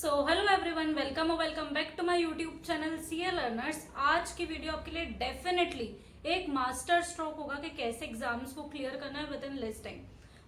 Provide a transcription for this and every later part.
So hello everyone, welcome back to my YouTube channel CA learners. आज की video आपके लिए डेफिनेटली एक मास्टर स्ट्रोक होगा कि कैसे एग्जाम्स को क्लियर करना है विद इन लेस टाइम।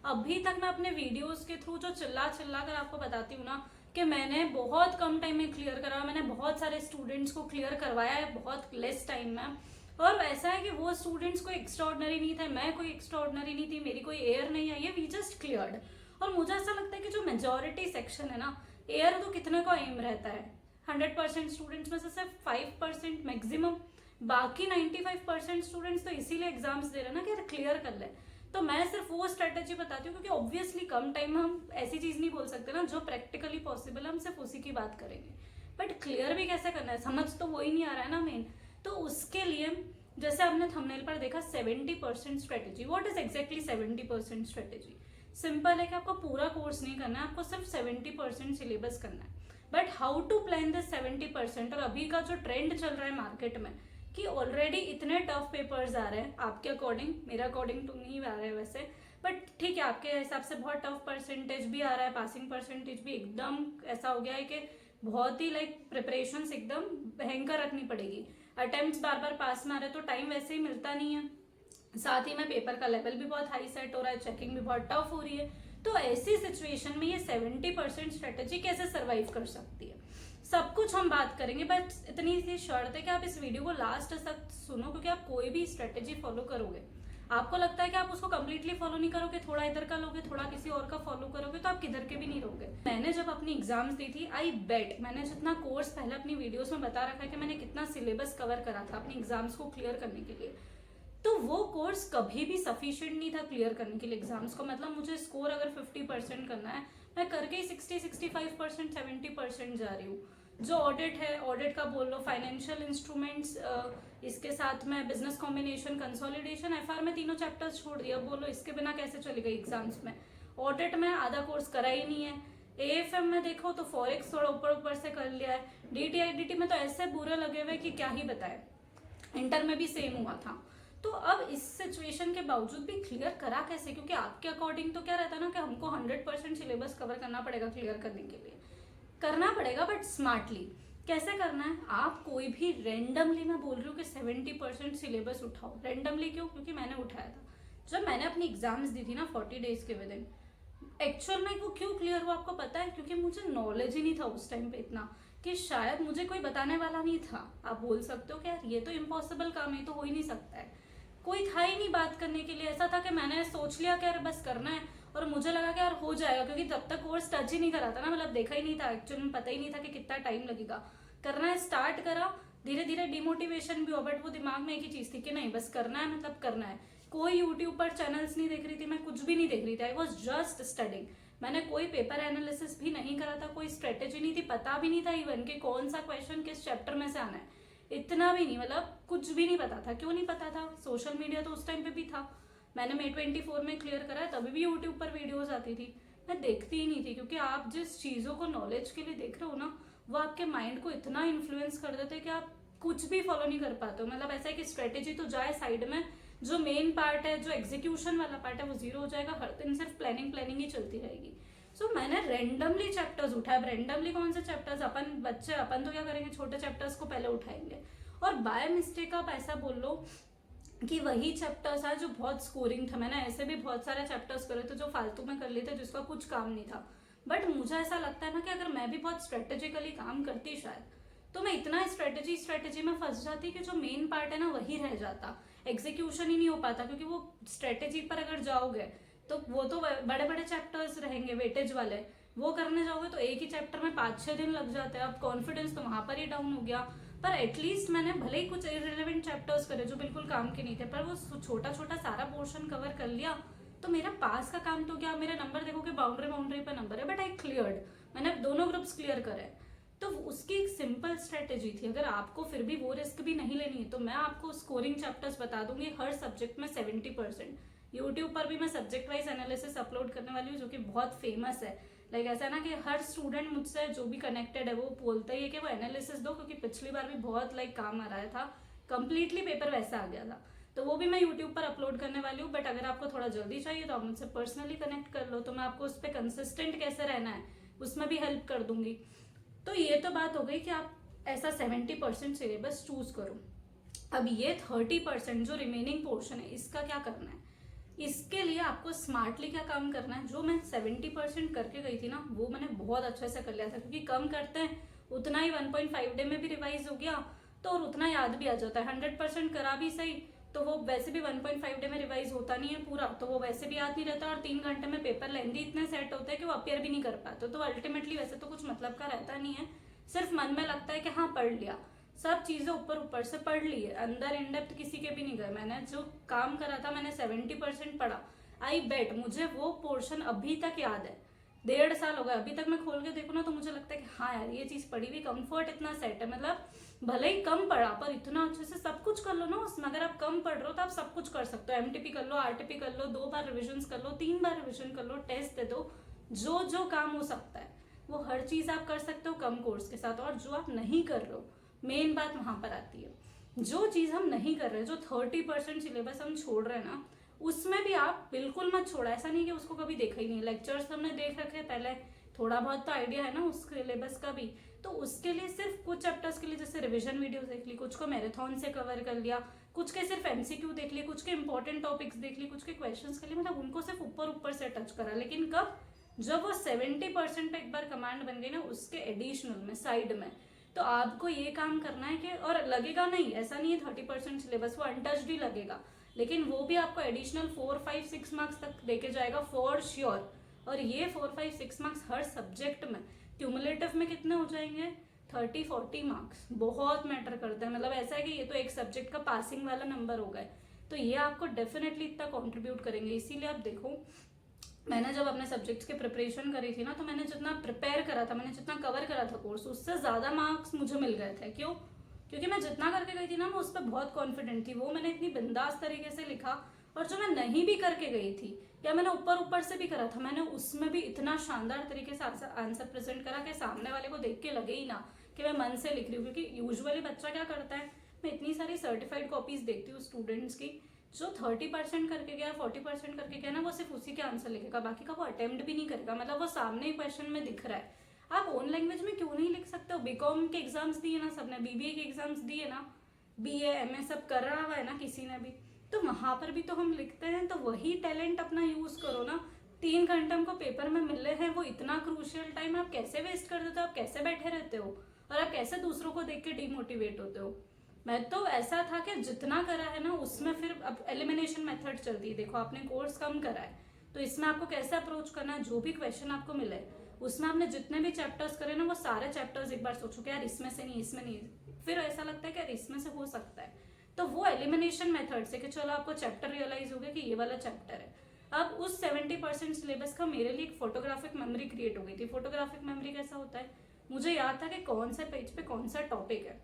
अभी तक मैं अपने वीडियोस के थ्रू जो चिल्ला कर आपको बताती हूँ ना कि मैंने बहुत कम टाइम में क्लियर करा, मैंने बहुत सारे स्टूडेंट्स को क्लियर करवाया है बहुत लेस टाइम में। और ऐसा है कि वो स्टूडेंट्स कोई एक्स्ट्रॉर्डनरी नहीं थे, मैं कोई एक्स्ट्रॉर्डनरी नहीं थी, मेरी कोई एयर नहीं आई है, वी जस्ट क्लियर्ड। और मुझे ऐसा लगता है कि जो मेजोरिटी सेक्शन है ना, एयर तो कितने को एम रहता है, 100% स्टूडेंट्स में से सिर्फ 5% मैक्सिमम, बाकी 95% स्टूडेंट्स तो इसीलिए एग्जाम्स दे रहे हैं ना कि यार क्लियर कर ले। तो मैं सिर्फ वो स्ट्रेटेजी बताती हूँ क्योंकि ऑब्वियसली कम टाइम में हम ऐसी चीज नहीं बोल सकते ना जो प्रैक्टिकली पॉसिबल है, हम सिर्फ उसी की बात करेंगे। बट क्लियर भी कैसे करना है, समझ तो वो ही नहीं आ रहा है ना मेन। तो उसके लिए जैसे आपने थंबनेल पर देखा 70% strategy, what is exactly 70% strategy? Simple है कि आपको पूरा कोर्स नहीं करना है, आपको सिर्फ 70% सिलेबस करना है। But how to plan this 70%? और अभी का जो ट्रेंड चल रहा है मार्केट में कि ऑलरेडी इतने टफ पेपर्स आ रहे हैं, आपके अकॉर्डिंग, मेरा अकॉर्डिंग तो नहीं आ रहे हैं वैसे, बट ठीक है आपके हिसाब से बहुत टफ परसेंटेज भी आ रहा है, पासिंग परसेंटेज भी एकदम ऐसा हो गया है कि बहुत ही प्रिपरेशंस एकदम भयंकर रखनी पड़ेगी। अटेम्प्ट्स बार बार पास में आ रहे तो टाइम वैसे ही मिलता नहीं है, साथ ही में पेपर का लेवल भी बहुत हाई सेट हो रहा है, चेकिंग भी बहुत टफ हो रही है। तो ऐसी सिचुएशन में ये 70% स्ट्रेटेजी कैसे सरवाइव कर सकती है, सब कुछ हम बात करेंगे। बट इतनी सी शर्त है कि आप इस वीडियो को लास्ट तक सुनो, क्योंकि आप कोई भी स्ट्रेटेजी फॉलो करोगे, आपको लगता है कि आप उसको कंप्लीटली फॉलो नहीं करोगे, थोड़ा इधर का लोगे, थोड़ा किसी और का फॉलो करोगे, तो आप किधर के भी नहीं रहोगे। मैंने जब अपनी एग्जाम्स दी थी, आई बेट मैंने जितना कोर्स पहले अपनी वीडियोस में बता रखा है कि मैंने कितना सिलेबस कवर करा था अपनी एग्जाम्स को क्लियर करने के लिए, तो वो कोर्स कभी भी सफिशिएंट नहीं था क्लियर करने के लिए एग्जाम्स को। मतलब मुझे स्कोर अगर 50% करना है, मैं करके ही 60-65% 70% जा रही हूँ। जो ऑडिट है, ऑडिट का बोल लो, फाइनेंशियल इंस्ट्रूमेंट्स, इसके साथ में बिजनेस कॉम्बिनेशन, कंसोलिडेशन, एफआर में तीनों चैप्टर्स छोड़ दिया। बोलो इसके बिना कैसे चली गई एग्जाम्स में। ऑडिट में आधा कोर्स करा ही नहीं है। एएफएम में देखो तो फॉरेक्स थोड़ा ऊपर ऊपर से कर लिया है। डीटीआईडीटी में तो ऐसे बुरे लगे हुए कि क्या ही बताए। इंटर में भी सेम हुआ था। तो अब इस सिचुएशन के बावजूद भी क्लियर करा कैसे? क्योंकि आपके अकॉर्डिंग तो क्या रहता है ना कि हमको 100% सिलेबस कवर करना पड़ेगा क्लियर करने के लिए, करना पड़ेगा, बट स्मार्टली। कैसे करना है? आप कोई भी रेंडमली, मैं बोल रही हूँ कि 70% सिलेबस उठाओ। रेंडमली क्यों? क्योंकि मैंने उठाया था जब मैंने अपनी एग्जाम्स दी थी ना 40 डेज के विद इन। एक्चुअल में वो क्यों क्लियर हुआ आपको पता है? क्योंकि मुझे नॉलेज ही नहीं था उस टाइम पे इतना, कि शायद मुझे कोई बताने वाला नहीं था। आप बोल सकते हो कि यार ये तो इम्पॉसिबल काम है, तो हो ही नहीं सकता है, कोई था ही नहीं बात करने के लिए। ऐसा था कि मैंने सोच लिया कि यार बस करना है, और मुझे लगा कि यार हो जाएगा, क्योंकि तब तक कोर्स टच ही नहीं करा था ना, मतलब देखा ही नहीं था, एक्चुअली में पता ही नहीं था कि कितना टाइम लगेगा। करना है, स्टार्ट करा, धीरे धीरे डिमोटिवेशन भी हुआ, बट वो दिमाग में एक ही चीज थी कि नहीं बस करना है, मतलब करना है। कोई यूट्यूब पर चैनल्स नहीं देख रही थी, मैं कुछ भी नहीं देख रही थी, आई वॉज जस्ट स्टडिंग। मैंने कोई पेपर एनालिसिस भी नहीं करा था, कोई स्ट्रेटेजी नहीं थी, पता भी नहीं था इवन कि कौन सा क्वेश्चन किस चैप्टर में से आना है, इतना भी नहीं, मतलब कुछ भी नहीं पता था। क्यों नहीं पता था? सोशल मीडिया तो उस टाइम पे भी था। मैंने May 24 में क्लियर करा है, तभी भी यूट्यूब पर वीडियोस आती थी, मैं देखती ही नहीं थी। क्योंकि आप जिस चीज़ों को नॉलेज के लिए देख रहे हो ना, वो आपके माइंड को इतना इन्फ्लुएंस कर देते हैं कि आप कुछ भी फॉलो नहीं कर पाते हो। मतलब ऐसा है कि स्ट्रेटेजी तो जाए साइड में, जो मेन पार्ट है, जो एग्जीक्यूशन वाला पार्ट है, वो जीरो हो जाएगा। हर दिन सिर्फ प्लानिंग ही चलती रहेगी। सो मैंने रेंडमली चैप्टर्स उठाए। अब रेंडमली कौन से चैप्टर्स? अपन बच्चे, अपन तो क्या करेंगे, छोटे चैप्टर्स को पहले उठाएंगे, और बाय मिस्टेक आप ऐसा बोल लो कि वही चैप्टर्स है जो बहुत स्कोरिंग था। मैंने ऐसे भी बहुत सारे चैप्टर्स करे थे जो फालतू में कर लिए थे, जिसका कुछ काम नहीं था। बट मुझे ऐसा लगता है ना कि अगर मैं भी बहुत स्ट्रेटेजिकली काम करती शायद, तो मैं इतना स्ट्रेटेजी में फंस जाती कि जो मेन पार्ट है ना वही रह जाता, एग्जीक्यूशन ही नहीं हो पाता। क्योंकि वो स्ट्रेटेजी पर अगर जाओगे तो वो तो बड़े बड़े चैप्टर्स रहेंगे वेटेज वाले, वो करने जाओगे तो एक ही चैप्टर में 5-6 दिन लग जाते हैं। अब कॉन्फिडेंस तो वहां पर ही डाउन हो गया। पर एटलीस्ट मैंने भले ही कुछ इररिलेवेंट चैप्टर्स करे जो बिल्कुल काम के नहीं थे, पर वो छोटा छोटा सारा पोर्शन कवर कर लिया, तो मेरा पास का काम तो क्या, मेरे नंबर देखो कि बाउंड्री पे नंबर है, बट आई क्लियर्ड। मैंने दोनों ग्रुप्स क्लियर करे। तो उसकी एक सिंपल स्ट्रेटेजी थी। अगर आपको फिर भी वो रिस्क भी नहीं लेनी है, तो मैं आपको स्कोरिंग चैप्टर्स बता दूंगी हर सब्जेक्ट में 70%। यूट्यूब पर भी मैं सब्जेक्ट वाइज एनालिसिस अपलोड करने वाली हूँ, जो कि बहुत फेमस है। ऐसा ना कि हर स्टूडेंट मुझसे जो भी कनेक्टेड है वो बोलता ही है कि वो एनालिसिस दो, क्योंकि पिछली बार भी बहुत काम आ रहा था, कंप्लीटली पेपर वैसा आ गया था। तो वो भी मैं यूट्यूब पर अपलोड करने वाली हूँ। बट अगर आपको थोड़ा जल्दी चाहिए तो आप मुझसे पर्सनली कनेक्ट कर लो, तो मैं आपको उस पर कंसिस्टेंट कैसे रहना है उसमें भी हेल्प कर दूंगी। तो ये तो बात हो गई कि आप ऐसा 70% सिलेबस चूज करो। अब ये 30% जो रिमेनिंग पोर्शन है इसका क्या करना है, इसके लिए आपको स्मार्टली क्या काम करना है। जो मैं 70% करके गई थी ना, वो मैंने बहुत अच्छे से कर लिया था, क्योंकि कम करते हैं उतना ही 1.5 डे में भी रिवाइज हो गया, तो और उतना याद भी आ जाता है। 100% करा भी सही तो वो वैसे भी 1.5 डे में रिवाइज होता नहीं है पूरा, तो वो वैसे भी याद नहीं रहता, और 3 घंटे में पेपर लेंदी इतने सेट होते हैं कि वो अपियर भी नहीं कर पाते, तो अल्टीमेटली वैसे तो कुछ मतलब का रहता नहीं है, सिर्फ मन में लगता है कि हाँ पढ़ लिया, सब चीजें ऊपर ऊपर से पढ़ ली है, अंदर इन डेप्थ किसी के भी नहीं गए। मैंने जो काम करा था मैंने 70% पढ़ा। आई बेट मुझे वो पोर्शन अभी तक याद है, 1.5 साल हो गया, अभी तक मैं खोल के देखूँ ना तो मुझे लगता है कि हाँ यार ये चीज पढ़ी हुई, कंफर्ट इतना सेट है, मतलब भले ही कम पढ़ा पर इतना अच्छे से सब कुछ कर लो ना उसमें। अगर आप कम पढ़ रहे हो तो आप सब कुछ कर सकते हो, एमटीपी कर लो, आरटीपी कर लो, 2 बार रिविजन कर लो, 3 बार रिविजन कर लो, टेस्ट दे दो, जो जो काम हो सकता है वो हर चीज आप कर सकते हो कम कोर्स के साथ। और जो आप नहीं कर रहे हो, मेन बात वहां पर आती है, जो चीज हम नहीं कर रहे, जो 30% सिलेबस हम छोड़ रहे हैं ना, उसमें भी आप बिल्कुल मत छोड़ा। ऐसा नहीं कि उसको कभी देखा ही नहीं, लेक्चर्स हमने देख रखे पहले, थोड़ा बहुत तो आइडिया है ना उस सिलेबस का भी, तो उसके लिए सिर्फ कुछ चैप्टर्स के लिए जैसे रिवीजन वीडियोस देख ली, कुछ को मैराथन से कवर कर लिया, कुछ के सिर्फ एमसीक्यू देख लिए, कुछ के इंपॉर्टेंट टॉपिक्स देख लिए, कुछ के क्वेश्चंस के लिए, मतलब उनको सिर्फ ऊपर ऊपर से टच करा। लेकिन कब, जब वो 70% पे एक बार कमांड बन गई ना, उसके एडिशनल में साइड में, तो आपको ये काम करना है कि, और लगेगा नहीं, ऐसा नहीं है 30% सिलेबस वो अनटच्ड ही लगेगा, लेकिन वो भी आपको एडिशनल 4, 5, 6 मार्क्स तक देके जाएगा फॉर श्योर। और ये 4, 5, 6 मार्क्स हर सब्जेक्ट में क्यूमुलेटिव में कितने हो जाएंगे, 30, 40 मार्क्स बहुत मैटर करते हैं। मतलब ऐसा है कि ये तो एक सब्जेक्ट का पासिंग वाला नंबर हो गए, तो ये आपको डेफिनेटली इतना कॉन्ट्रीब्यूट करेंगे। इसीलिए आप देखो, मैंने जब अपने सब्जेक्ट्स की प्रिपरेशन करी थी ना, तो मैंने जितना प्रिपेयर करा था, मैंने जितना कवर करा था कोर्स, उससे ज्यादा मार्क्स मुझे मिल गए थे। क्यों? क्योंकि मैं जितना करके गई थी ना, मैं उस पर बहुत कॉन्फिडेंट थी, वो मैंने इतनी बिंदास तरीके से लिखा। और जो मैं नहीं भी करके गई थी, या मैंने ऊपर ऊपर से भी करा था, मैंने उसमें भी इतना शानदार तरीके से आंसर प्रेजेंट करा कि सामने वाले को देख के लगे ही ना कि मैं मन से लिख रही हूँ। क्योंकि यूजुअली बच्चा क्या करता है, मैं इतनी सारी सर्टिफाइड कॉपीज देखती हूँ स्टूडेंट्स की, जो 30% करके गया, 40% करके गया ना, वो सिर्फ उसी के आंसर लिखेगा, बाकी का वो अटेम्प्ट भी नहीं करेगा। मतलब वो सामने ही क्वेश्चन में दिख रहा है। आप ओन लैंग्वेज में क्यों नहीं लिख सकते हो? बीकॉम के एग्जाम्स दिए ना सबने, बीबीए के एग्जाम्स दिए ना, बीए एमए सब कर रहा हुआ है ना किसी ने भी, तो वहां पर भी तो हम लिखते हैं। तो वही टैलेंट अपना यूज करो ना। 3 घंटे हमको पेपर में मिले हैं, वो इतना क्रूशियल टाइम आप कैसे वेस्ट कर देते हो? आप कैसे बैठे रहते हो, और आप कैसे दूसरों को देख के डिमोटिवेट होते हो? मैं तो ऐसा था कि जितना करा है ना उसमें, फिर अब एलिमिनेशन मेथड चलती है। देखो आपने कोर्स कम करा है, तो इसमें आपको कैसे अप्रोच करना है, जो भी क्वेश्चन आपको मिले उसमें आपने जितने भी चैप्टर्स करे ना, वो सारे चैप्टर्स एक बार सोचो कि यार इसमें से नहीं, इसमें नहीं, फिर ऐसा लगता है कि यार इसमें से हो सकता है, तो वो एलिमिनेशन मेथड से कि चलो आपको चैप्टर रियलाइज हो गया कि ये वाला चैप्टर है। अब उस 70% सिलेबस का मेरे लिए एक फोटोग्राफिक मेमोरी क्रिएट हो गई थी। फोटोग्राफिक मेमोरी कैसा होता है, मुझे याद था कि कौन से पेज पे कौन सा टॉपिक है,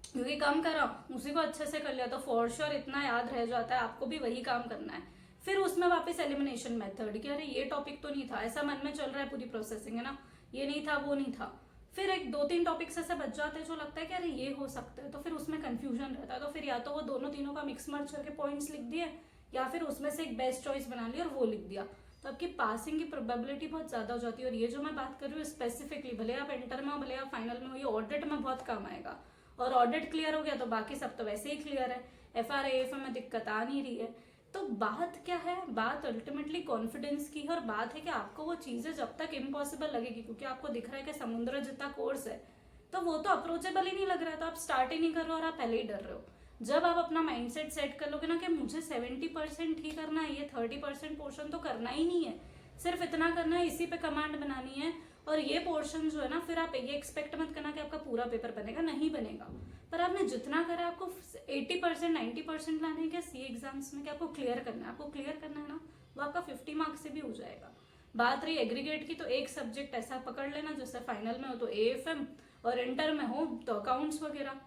क्योंकि काम करा उसी को अच्छे से कर लिया तो फॉर श्योर इतना याद रह जाता है। आपको भी वही काम करना है। फिर उसमें वापस एलिमिनेशन मेथड कि अरे ये टॉपिक तो नहीं था, ऐसा मन में चल रहा है, पूरी प्रोसेसिंग है ना, ये नहीं था वो नहीं था। फिर एक 2-3 टॉपिक्स ऐसे बच जाते हैं जो लगता है कि अरे ये हो सकता है, तो फिर उसमें कंफ्यूजन रहता है। तो फिर या तो वो दोनों तीनों का मिक्स मर्ज करके पॉइंट्स लिख दिए, या फिर उसमें से एक बेस्ट चॉइस बना ली और वो लिख दिया, तो आपकी पासिंग की प्रोबेबिलिटी बहुत ज्यादा हो जाती है। और ये जो मैं बात कर रही हूँ स्पेसिफिकली, भले आप इंटर में हो भले आप फाइनल में हो, ये ऑडिट में बहुत काम आएगा। और ऑडिट क्लियर हो गया तो बाकी सब तो वैसे ही क्लियर है, एफआरआईएफ में दिक्कत आ नहीं रही है। तो बात क्या है, बात अल्टीमेटली कॉन्फिडेंस की है। और बात है कि आपको वो चीजें जब तक इम्पॉसिबल लगेगी, क्योंकि आपको दिख रहा है कि समुद्र जितना कोर्स है, तो वो तो अप्रोचेबल ही नहीं लग रहा, तो आप स्टार्ट ही नहीं कर रहे हो और आप पहले ही डर रहे हो। जब आप अपना माइंडसेट सेट कर लोगे ना कि मुझे 70% ही करना है, ये 30% पोर्शन तो करना ही नहीं है, सिर्फ इतना करना है, इसी पे कमांड बनानी है, और ये पोर्शन जो है ना, फिर आप ये एक्सपेक्ट मत करना कि आपका पूरा पेपर बनेगा, नहीं बनेगा। पर आपने जितना करा, आपको 80%, 90% लाने के सी एग्जाम्स में, कि आपको क्लियर करना है, आपको क्लियर करना है ना, वो आपका 50 मार्क्स से भी हो जाएगा। बात रही एग्रीगेट की, तो एक सब्जेक्ट ऐसा पकड़ लेना जैसे फाइनल में हो तो एएफएम, और इंटर में हो तो अकाउंट्स वगैरह,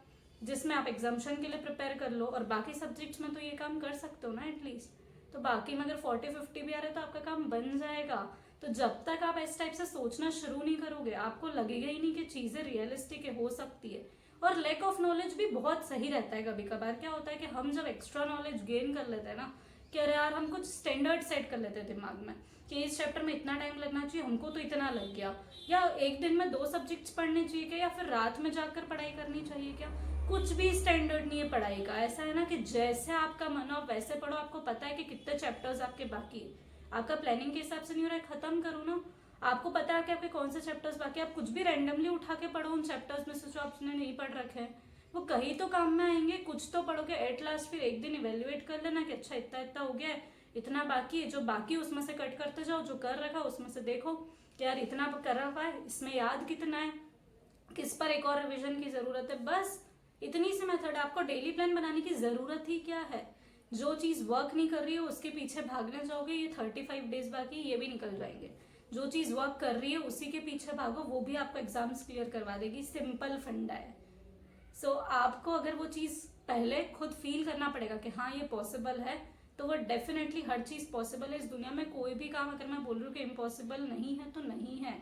जिसमें आप एग्जाम्शन के लिए प्रिपेयर कर लो। और बाकी सब्जेक्ट्स में तो ये काम कर सकते हो ना एटलीस्ट। तो बाकी में अगर 40-50 भी आ रहे तो आपका काम बन जाएगा। तो जब तक आप इस टाइप से सोचना शुरू नहीं करोगे, आपको लगेगा ही नहीं कि चीजें रियलिस्टिक हो सकती है। और लैक ऑफ नॉलेज भी बहुत सही रहता है। कभी कभार क्या होता है कि हम जब एक्स्ट्रा नॉलेज गेन कर लेते हैं ना, कि अरे यार हम कुछ स्टैंडर्ड सेट कर लेते हैं दिमाग में कि इस चैप्टर में इतना टाइम लगना चाहिए, हमको तो इतना लग गया, या एक दिन में 2 सब्जेक्ट्स पढ़ने चाहिए क्या, या फिर रात में जाकर पढ़ाई करनी चाहिए क्या। कुछ भी स्टैंडर्ड नहीं है पढ़ाई का। ऐसा है ना कि जैसे आपका मन हो वैसे पढ़ो। आपको पता है कि कितने चैप्टर्स आपके बाकी है, आपका प्लानिंग के हिसाब से नहीं हो रहा है, खत्म करो ना। आपको पता है कि आपके कौन से चैप्टर्स बाकी है, आप कुछ भी रैंडमली उठा के पढ़ो उन चैप्टर्स में से जो आपने नहीं पढ़ रखे हैं, वो कहीं तो काम में आएंगे, कुछ तो पढ़ोगे एट लास्ट। फिर एक दिन इवेल्युएट कर लेना कि अच्छा इतना इतना हो गया है, इतना बाकी है, जो बाकी उसमें से कट करते जाओ, जो कर रखा उसमें से देखो कि यार इतना कर रखा है, इसमें याद कितना है, किस पर एक और रिविजन की जरूरत है। बस इतनी सी मेथड है। आपको डेली प्लान बनाने की जरूरत ही क्या है। जो चीज वर्क नहीं कर रही है उसके पीछे भागने जाओगे, ये 35 डेज बाकी, ये भी निकल जाएंगे। जो चीज वर्क कर रही है उसी के पीछे भागो, वो भी आपको एग्जाम्स क्लियर करवा देगी। सिंपल फंडा है। सो आपको अगर वो चीज पहले खुद फील करना पड़ेगा कि हाँ ये पॉसिबल है, तो वो डेफिनेटली हर चीज पॉसिबल है इस दुनिया में। कोई भी काम अगर मैं बोल रही हूँ कि इम्पॉसिबल नहीं है तो नहीं है।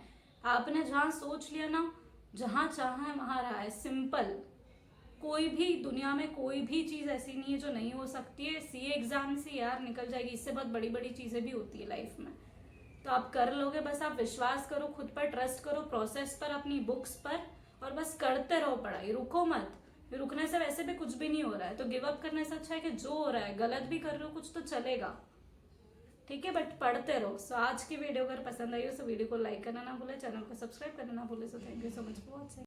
आपने जहाँ सोच लिया ना, जहाँ चाहा है वहां रहा है। सिंपल। कोई भी दुनिया में कोई भी चीज ऐसी नहीं है जो नहीं हो सकती है। सीए एग्जाम से यार निकल जाएगी, इससे बहुत बड़ी बड़ी चीजें भी होती है लाइफ में। तो आप कर लोगे। बस आप विश्वास करो, खुद पर ट्रस्ट करो, प्रोसेस पर, अपनी बुक्स पर, और बस करते रहो पढ़ाई। रुको मत। रुकने से वैसे भी कुछ भी नहीं हो रहा है, तो गिव अप करने से अच्छा है कि जो हो रहा है, गलत भी कर रहे हो कुछ तो चलेगा, ठीक है, बट पढ़ते रहो। सो आज की वीडियो अगर पसंद आई हो तो वीडियो को लाइक करना ना भूले, चैनल को सब्सक्राइब करना ना भूले। So thank you so much for watching.